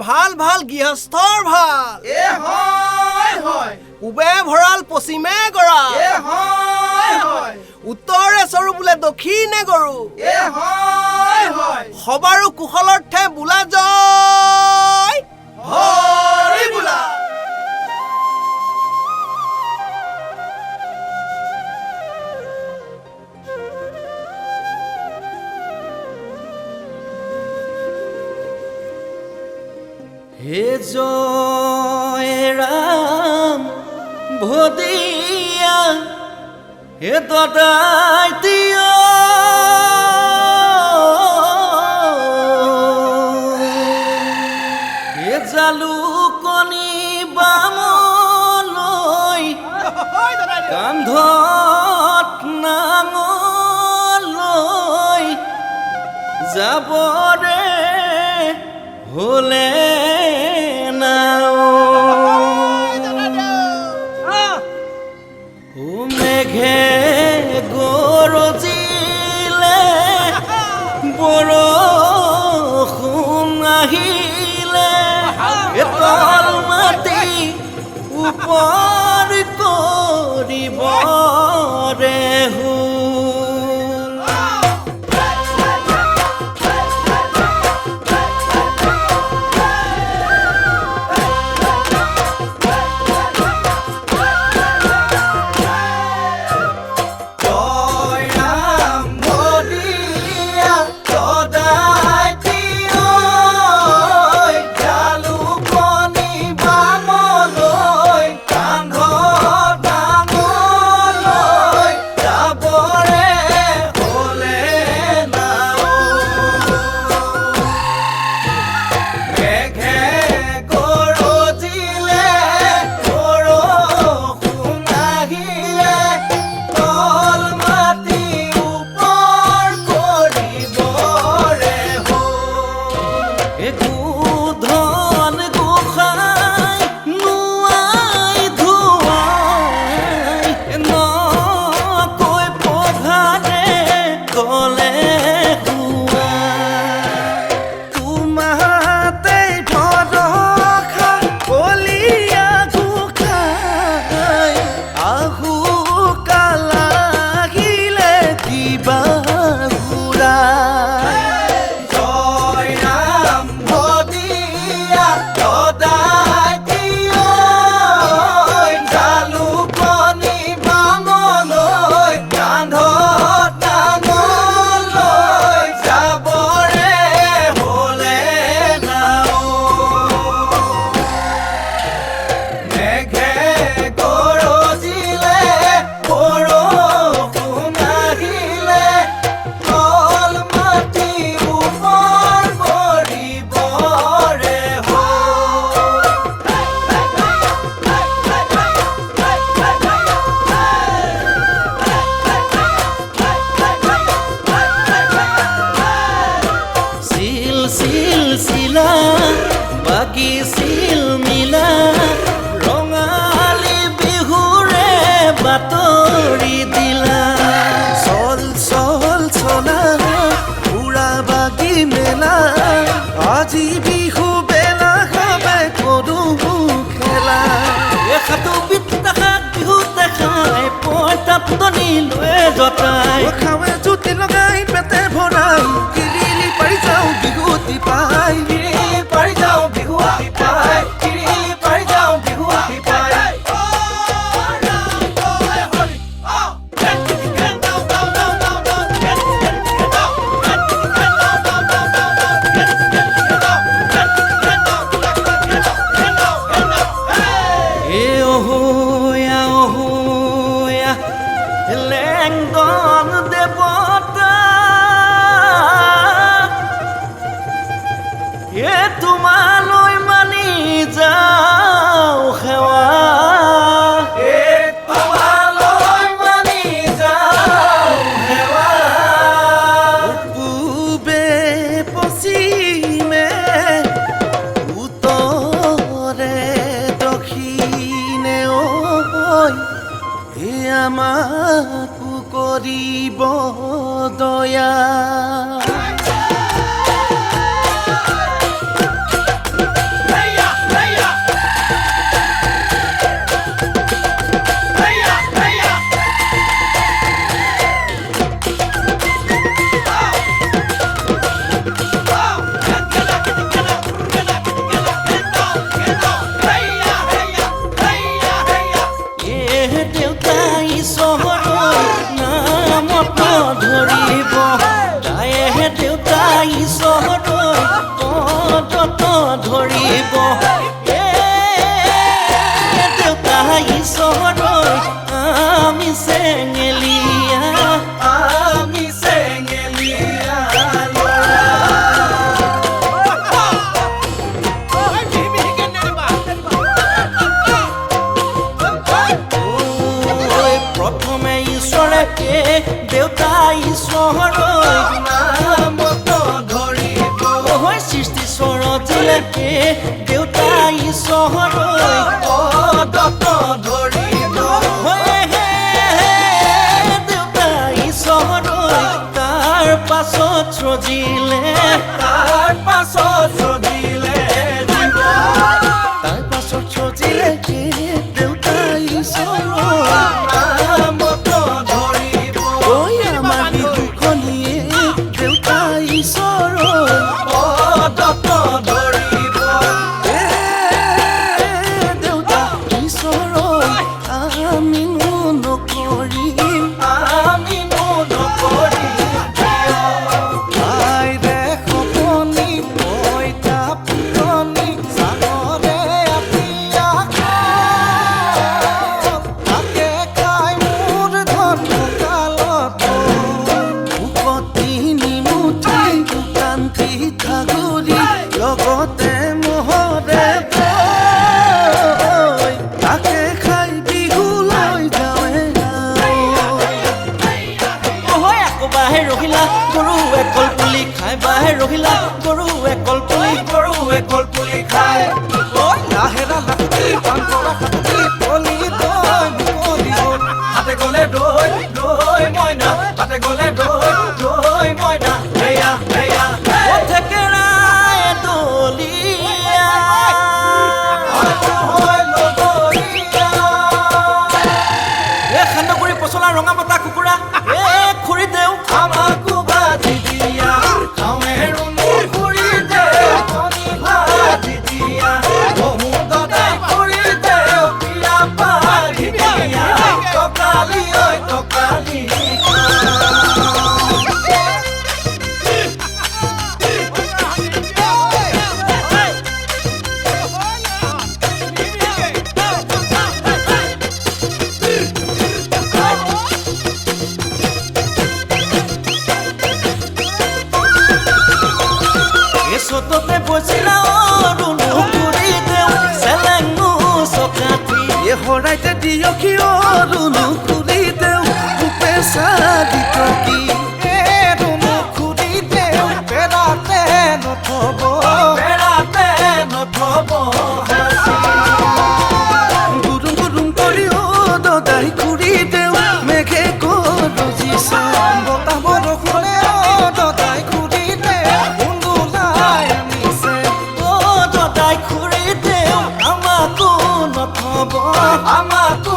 ভাল ভাল গৃহস্থৰ ভাল এ হয় হয় উবে ভৰাল পশ্চিমে গৰা এ হয় হয় উত্তৰে চৰু বোলে দক্ষিণে গৰু এ হয় হয় সবাৰো কুশলৰ্থে বোলা জয় হৰি বোলা হে জয় ৰাম ভদিয়া হে দদাই দিয় হে জালুকনি বামলৈ কান্ধত নাঙলৈ যাবৰে হলে মেঘে গৰজিলে বৰষুণ আহিলে তল মাটি ওপৰ কৰিব ৰে বাগিছিল মিলা ৰঙালী বিহুৰে বাতৰি দিলা চল চল চলা উৰা বাগি মেলা আজি বিহু বেলা খাবে কৰো খেলা এখাটো বিদ্যাসাত বিহু দেখাই পইতা পুতনি লৈ দতাই খাৱে জুতি লগাই পেটে ভৰাই কিৰিলি পাৰি যাওঁ বিহুতি পাই কিৰিলি পাৰি যাওঁ বিহুৱতী পাই কিৰিলি পাৰি যাওঁ বিহুৱতী পাই অহোয়া লেংগন দেৱতা তোমালৈ মানি যাওঁ সেৱা তোমালৈ মানি যাওঁ সেৱা পূবে পশ্চিমে উত্তৰে দক্ষিণে ঐ আমাকো কৰিব দয়া ধৰিব তাইহে দেউতাই চহৰৈ পদত ধৰিব দেউতাই চহৰৈ আমি চেঙেলীয়া আমি চেঙেলীয়া প্ৰথমে ঈশ্বৰে দেউতাই চহৰৈ নামত ধৰিব সৃষ্টিশ্বৰ জিলাকে দেউতাই চহৰৈ পদত ধৰিব দেউতাই চহৰৈ তাৰ পাছত সজিলে তাৰ পাছত সজিলে তাৰ পাছত সজিলে দেউতাই চহৰৈ নামত ধৰিব আমাৰ বিহুখনিয়ে দেউতাই চহৰৈ পদত ধৰিব দেউতা ঈশ্বৰৈ আমিনো নকৰিম আমি নকৰিম আইৰে সপনি পইতা পুতনি চানৰে আপিয়া তাকে খাই মোৰ ধন কালত উকতি নিমুঠি কান্তি ঠাগুৰি লগতে মোহৰে বৈ তাকে খাই বিহুলৈ যাওঁৱে আকৌ বাহে ৰহিলা গৰুৱে কলপুলি খাই বাহে ৰহিলা গৰুৱে কলপুলি গৰুৱে কলপুলি খায় লাহেৰা লাখি পাংকৰা কাটি পলি দৈ মুকলি হ'ল হাতে গলে দৈ দৈ মইনা হাতে গলে দৈ দৈ মইনা হেয়া হেয়া থেকেৰাই দলিয়া খান্দগুৰি পচলা ৰঙা মতা কুকুৰা খুৰি দেও আমাকো বাজি দিয়া খাওঁৱে ৰুণু খুৰি দে কণী ভাজি দিয়া বহু দদাই খুৰি দে পিয়া পাৰি দিয়া টকালি ঐ টকালি চততে বৈছিলা অৰুণু খুৰি দেও চেলেঙু চকাঠি শৰাইতে দিয়কী অৰুণু খুৰি দেও পেচা দিতকী ৰুণু খুৰি দেও পেৰাতে নথব পেৰাতে নথব গুৰুং গুৰুং কৰি দদাই খুৰি দেও মেঘে গৰজিছে বতাহ বৰষুণে দদাই খুৰি দেও গুণগুণাই আনিছে দদাই খুৰি দেও আমাকো নথব আমাকো